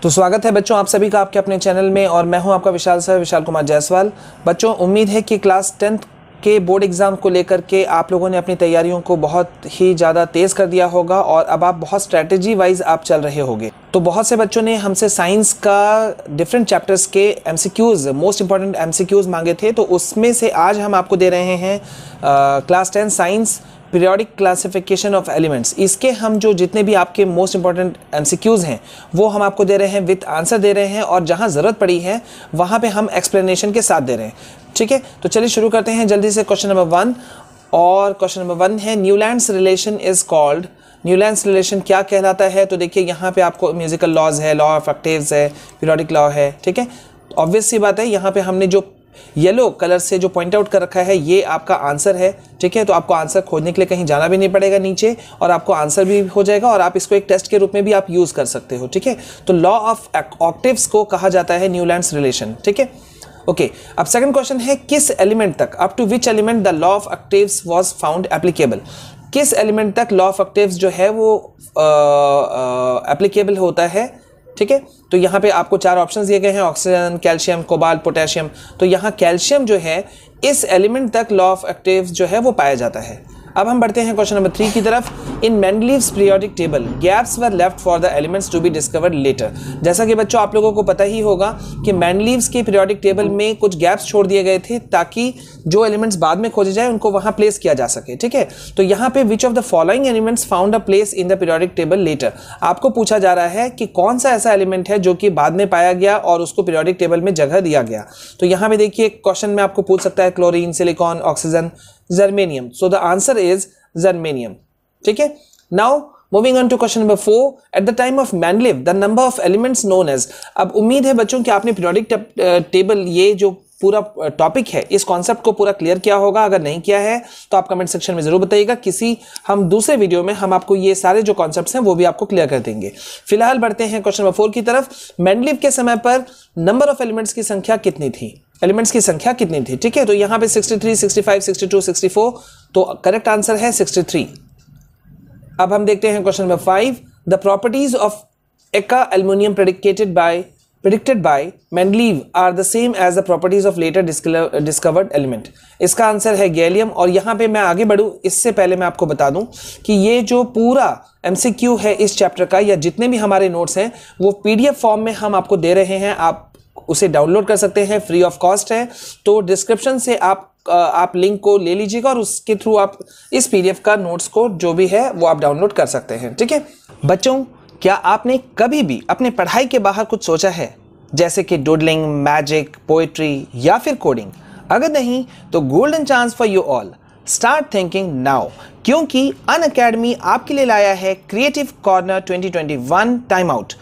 तो स्वागत है बच्चों आप सभी का आपके अपने चैनल में और मैं हूं आपका विशाल सर, विशाल कुमार जायसवाल। बच्चों उम्मीद है कि क्लास 10th के बोर्ड एग्ज़ाम को लेकर के आप लोगों ने अपनी तैयारियों को बहुत ही ज़्यादा तेज़ कर दिया होगा और अब आप बहुत स्ट्रैटेजी वाइज आप चल रहे होंगे। तो बहुत से बच्चों ने हमसे साइंस का डिफरेंट चैप्टर्स के एमसीक्यूज़, मोस्ट इंपॉर्टेंट एमसीक्यूज़ मांगे थे, तो उसमें से आज हम आपको दे रहे हैं class 10 science periodic classification of elements. इसके हम जो जितने भी आपके मोस्ट इंपॉर्टेंट एमसीक्यूज़ हैं वो हम आपको दे रहे हैं, विथ आंसर दे रहे हैं, और जहां ज़रूरत पड़ी है वहां पे हम एक्सप्लेनेशन के साथ दे रहे हैं। ठीक है, तो चलिए शुरू करते हैं जल्दी से। क्वेश्चन नंबर 1, और क्वेश्चन नंबर 1 है Newlands relation is called. Newlands relation क्या कहलाता है? तो देखिए यहाँ पे आपको म्यूजिकल लॉज है, लॉ ऑफ ऑक्टेव्स है, पीरियोडिक लॉ है। ठीक है, ऑब्वियस सी बात है, यहाँ पे हमने जो येलो कलर से जो पॉइंट आउट कर रखा है ये आपका आंसर है। ठीक है, तो आपको आंसर खोजने के लिए कहीं जाना भी नहीं पड़ेगा नीचे, और आपको आंसर भी हो जाएगा, और आप इसको एक टेस्ट के रूप में भी आप यूज कर सकते हो। ठीक है, तो लॉ ऑफ ऑक्टेव्स को कहा जाता है न्यूलैंड्स रिलेशन। ठीक है, ओके। अब सेकंड क्वेश्चन है किस एलिमेंट तक, up to which element the law of octaves was found applicable. किस एलिमेंट तक लॉ ऑफ ऑक्टेव्स जो है वो एप्लीकेबल होता है। ठीक है, तो यहाँ पे आपको 4 ऑप्शंस दिए गए हैं, ऑक्सीजन, कैल्शियम, कोबाल्ट, पोटेशियम। तो यहाँ कैल्शियम जो है इस एलिमेंट तक लॉ ऑफ ऑक्टेव्स जो है वो पाया जाता है। अब हम बढ़ते हैं क्वेश्चन नंबर 3 की तरफ। In Mendeleev's periodic table gaps were left for the elements to be discovered later. जैसा कि बच्चों आप लोगों को पता ही होगा कि मेंडलीव्स के पीरियोडिक टेबल में कुछ गैप्स छोड़ दिए गए थे ताकि जो एलिमेंट्स बाद में खोजे जाए उनको वहां प्लेस किया जा सके। ठीक है, तो यहाँ पे which of the following elements found a place in the periodic table later. आपको पूछा जा रहा है कि कौन सा ऐसा एलिमेंट है जो कि बाद में पाया गया और उसको पीरियोडिक टेबल में जगह दिया गया। तो यहाँ पे देखिए क्वेश्चन में आपको पूछ सकता है chlorine, silicon, oxygen, germanium. So the answer is germanium. ठीक है, now moving on to question number 4। At the time of Mendeleev the number of elements known as. अब उम्मीद है बच्चों कि आपने पीरियोडिक टेबल ये जो पूरा टॉपिक है इस कॉन्सेप्ट को पूरा क्लियर किया होगा। अगर नहीं किया है तो आप कमेंट सेक्शन में जरूर बताइएगा, किसी हम दूसरे वीडियो में हम आपको ये सारे जो कॉन्सेप्ट्स हैं वो भी आपको क्लियर कर देंगे। फिलहाल बढ़ते हैं क्वेश्चन नंबर 4 की तरफ। मेंडलीव के समय पर नंबर ऑफ एलिमेंट्स की संख्या कितनी थी? एलिमेंट्स की संख्या कितनी थी? ठीक है, तो यहां पे 63, 65, 62, 64, तो करेक्ट आंसर है 63। अब हम देखते हैं question number 5। The properties of एका aluminium predicted by Mendeleev are the same as the properties of later discovered element। इसका आंसर है गैलियम। और यहाँ पे मैं आगे बढ़ूँ इससे पहले मैं आपको बता दूं कि ये जो पूरा MCQ है इस चैप्टर का, या जितने भी हमारे नोट्स हैं वो PDF फॉर्म में हम आपको दे रहे हैं। आप उसे डाउनलोड कर सकते हैं, फ्री ऑफ कॉस्ट है। तो डिस्क्रिप्शन से आप लिंक को ले लीजिएगा और उसके थ्रू आप इस PDF का नोट्स को जो भी है वो आप डाउनलोड कर सकते हैं। ठीक है बच्चों, क्या आपने कभी भी अपने पढ़ाई के बाहर कुछ सोचा है, जैसे कि डूडलिंग, मैजिक, पोएट्री या फिर कोडिंग? अगर नहीं तो golden chance for you all, start thinking now, क्योंकि अनअकैडमी आपके लिए लाया है creative corner 2021 time out,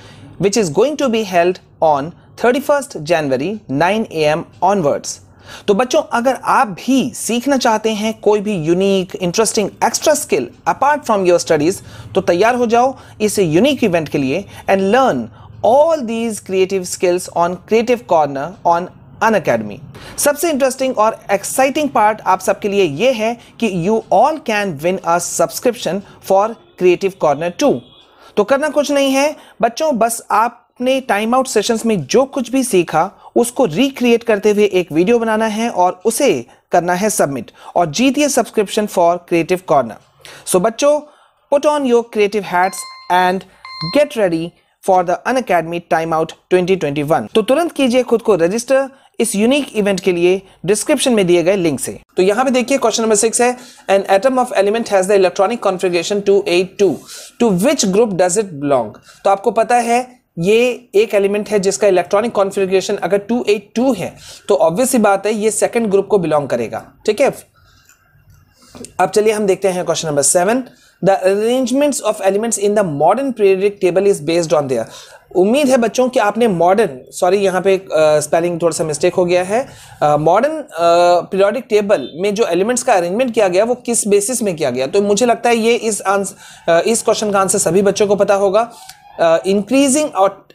which is going to be held on 31st January 9 AM onwards. तो बच्चों अगर आप भी सीखना चाहते हैं कोई भी unique, interesting extra skill apart from your studies, तो तैयार हो जाओ इस यूनिक इवेंट के लिए and learn all these creative skills on creative corner on Unacademy. सबसे इंटरेस्टिंग और एक्साइटिंग पार्ट आप सबके लिए यह है कि you all can win a subscription for creative corner 2। तो करना कुछ नहीं है बच्चों, बस आपने टाइम आउट सेशंस में जो कुछ भी सीखा उसको रिक्रिएट करते हुए एक वीडियो बनाना है और उसे करना है सबमिट, और जीतिए सब्सक्रिप्शन फॉर क्रिएटिव कॉर्नर। सो बच्चों, put on your creative hats and get ready for the Unacademy time out 2021। तो तुरंत कीजिए खुद को रजिस्टर इस यूनिक इवेंट के लिए डिस्क्रिप्शन में दिए गए लिंक से। तो यहां पे देखिए क्वेश्चन नंबर 6 है, an atom of element has the electronic configuration 282, to which group does it belong. तो आपको पता है ये एक एलिमेंट है जिसका इलेक्ट्रॉनिक कॉन्फ़िगरेशन अगर 282 है तो ऑब्वियस सी बात है ये सेकंड ग्रुप को बिलोंग करेगा। ठीक है, अब चलिए हम देखते हैं question number 7। The arrangements of elements in the modern periodic table is based on their. उम्मीद है बच्चों कि आपने मॉडर्न, सॉरी यहाँ पे स्पेलिंग थोड़ा सा मिस्टेक हो गया है, मॉडर्न पीरियोडिक टेबल में जो एलिमेंट्स का अरेंजमेंट किया गया वो किस बेसिस में किया गया। तो मुझे लगता है ये इस क्वेश्चन का आंसर सभी बच्चों को पता होगा। Increasing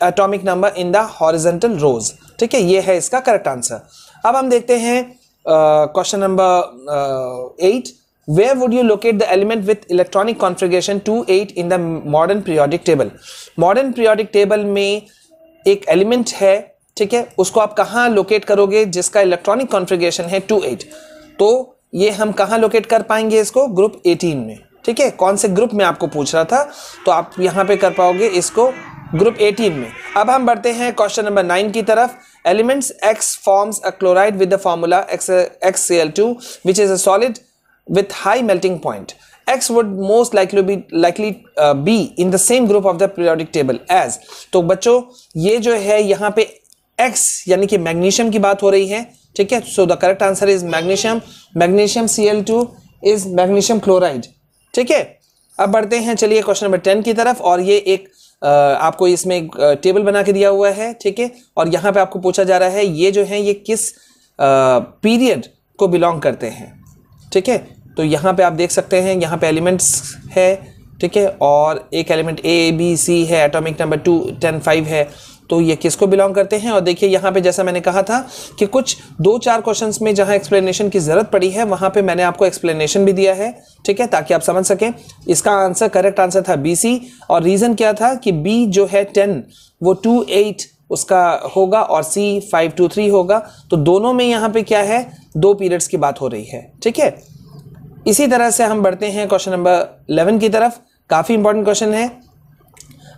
atomic number in the horizontal rows. ठीक है, ये है इसका करेक्ट आंसर। अब हम देखते हैं question number 8। Where would you locate the element with electronic configuration 28 in the modern periodic table? Modern periodic table में एक एलिमेंट है, ठीक है, उसको आप कहाँ लोकेट करोगे जिसका इलेक्ट्रॉनिक कॉन्फ़िगरेशन है 2-8, तो ये हम कहाँ लोकेट कर पाएंगे इसको? ग्रुप 18 में, ठीक है। कौन से ग्रुप में आपको पूछ रहा था, तो आप यहाँ पे कर पाओगे इसको ग्रुप 18 में। अब हम बढ़ते हैं क्वेश्चन नंबर 9 की तरफ। Elements X forms a chloride with the formula XCl2 which is a solid with high melting point. X would most likely be in the same group of the periodic table as। तो बच्चों ये जो है यहाँ पे X यानी कि magnesium की बात हो रही है, ठीक है। So the correct answer is magnesium. Magnesium Cl2 is magnesium chloride, ठीक है। अब बढ़ते हैं, चलिए क्वेश्चन नंबर 10 की तरफ। और ये एक आपको इसमें एक टेबल बना के दिया हुआ है, ठीक है। और यहाँ पे आपको पूछा जा रहा है ये जो है ये किस पीरियड को बिलोंग करते हैं, ठीक है। तो यहाँ पे आप देख सकते हैं, यहाँ पे एलिमेंट्स है, ठीक है, और एक एलिमेंट A B C है, एटॉमिक नंबर 2 10 5 है, तो ये किसको बिलोंग करते हैं। और देखिए यहाँ पे जैसा मैंने कहा था कि कुछ 2-4 क्वेश्चंस में जहाँ एक्सप्लेनेशन की ज़रूरत पड़ी है वहाँ पे मैंने आपको एक्सप्लेनेशन भी दिया है, ठीक है, ताकि आप समझ सकें। इसका आंसर, करेक्ट आंसर था BC। और रीज़न क्या था कि B जो है 10 वो 2-8 उसका होगा और C 5-2-3 होगा। तो दोनों में यहाँ पे क्या है, 2 पीरियड्स की बात हो रही है, ठीक है। इसी तरह से हम बढ़ते हैं क्वेश्चन नंबर 11 की तरफ। काफ़ी इंपॉर्टेंट क्वेश्चन है।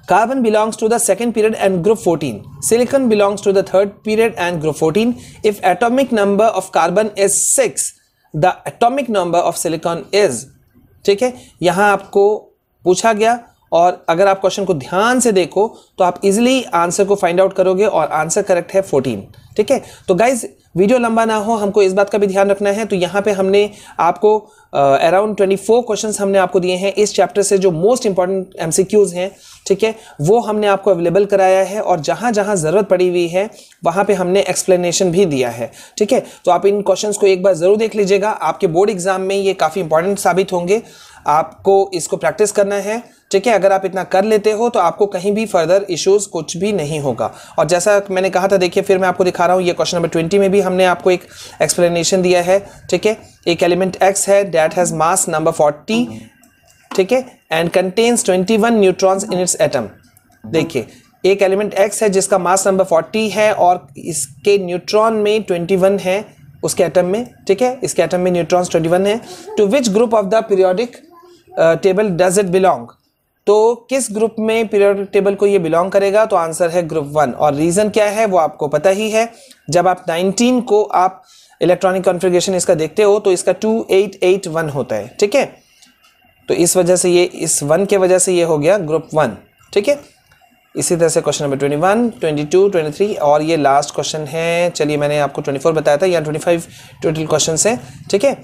Carbon belongs to the second period and group 14. Silicon belongs to the third period and group 14. If atomic number of carbon is 6, the atomic number of silicon is, ठीक है। यहाँ आपको पूछा गया और अगर आप क्वेश्चन को ध्यान से देखो तो आप इजीली आंसर को फाइंड आउट करोगे और आंसर करेक्ट है 14, ठीक है। तो गाइज वीडियो लंबा ना हो, हमको इस बात का भी ध्यान रखना है। तो यहाँ पे हमने आपको अराउंड 24 क्वेश्चंस हमने आपको दिए हैं इस चैप्टर से, जो मोस्ट इंपॉर्टेंट MCQs हैं, ठीक है, वो हमने आपको अवेलेबल कराया है। और जहाँ जहाँ ज़रूरत पड़ी हुई है वहाँ पे हमने एक्सप्लेनेशन भी दिया है, ठीक है। तो आप इन क्वेश्चंस को एक बार ज़रूर देख लीजिएगा, आपके बोर्ड एग्जाम में ये काफ़ी इंपॉर्टेंट साबित होंगे। आपको इसको प्रैक्टिस करना है, ठीक है। अगर आप इतना कर लेते हो तो आपको कहीं भी फर्दर इश्यूज कुछ भी नहीं होगा। और जैसा मैंने कहा था, देखिए फिर मैं आपको दिखा रहा हूँ, ये क्वेश्चन नंबर 20 में भी हमने आपको एक एक्सप्लेनेशन दिया है, ठीक है। एक एलिमेंट X है दैट हैज़ मास नंबर 40, ठीक है, and contains 21 neutrons in its atom. देखिए एक एलिमेंट X है जिसका मास नंबर 40 है और इसके न्यूट्रॉन में 21 है उसके एटम में, ठीक है, इसके एटम में न्यूट्रॉन्स 21 है। To which group of the periodic table does it belong. तो किस ग्रुप में पीरियोडिक टेबल को ये बिलोंग करेगा, तो आंसर है ग्रुप 1। और रीज़न क्या है वो आपको पता ही है। जब आप 19 को आप इलेक्ट्रॉनिक कॉन्फ़िगरेशन इसका देखते हो तो इसका 2881 होता है, ठीक है। तो इस वजह से ये, इस 1 के वजह से ये हो गया ग्रुप 1, ठीक है। इसी तरह से क्वेश्चन नंबर 21, 22, 23 और ये लास्ट क्वेश्चन है। चलिए मैंने आपको 24 बताया था, यहाँ 25 टोटल क्वेश्चन है, ठीक है।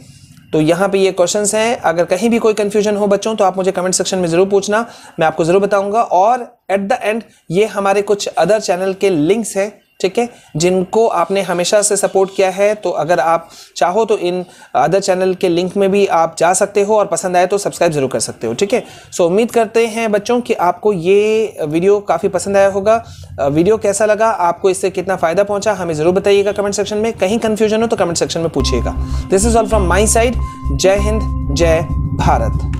तो यहाँ पे ये क्वेश्चंस हैं। अगर कहीं भी कोई कंफ्यूजन हो बच्चों तो आप मुझे कमेंट सेक्शन में ज़रूर पूछना, मैं आपको ज़रूर बताऊंगा। और एट द एंड ये हमारे कुछ अदर चैनल के लिंक्स हैं, ठीक है, जिनको आपने हमेशा से सपोर्ट किया है। तो अगर आप चाहो तो इन अदर चैनल के लिंक में भी आप जा सकते हो और पसंद आए तो सब्सक्राइब जरूर कर सकते हो, ठीक है। सो उम्मीद करते हैं बच्चों कि आपको ये वीडियो काफ़ी पसंद आया होगा। वीडियो कैसा लगा, आपको इससे कितना फ़ायदा पहुंचा, हमें ज़रूर बताइएगा कमेंट सेक्शन में। कहीं कन्फ्यूजन हो तो कमेंट सेक्शन में पूछिएगा। This is all from my side. जय हिंद, जय भारत।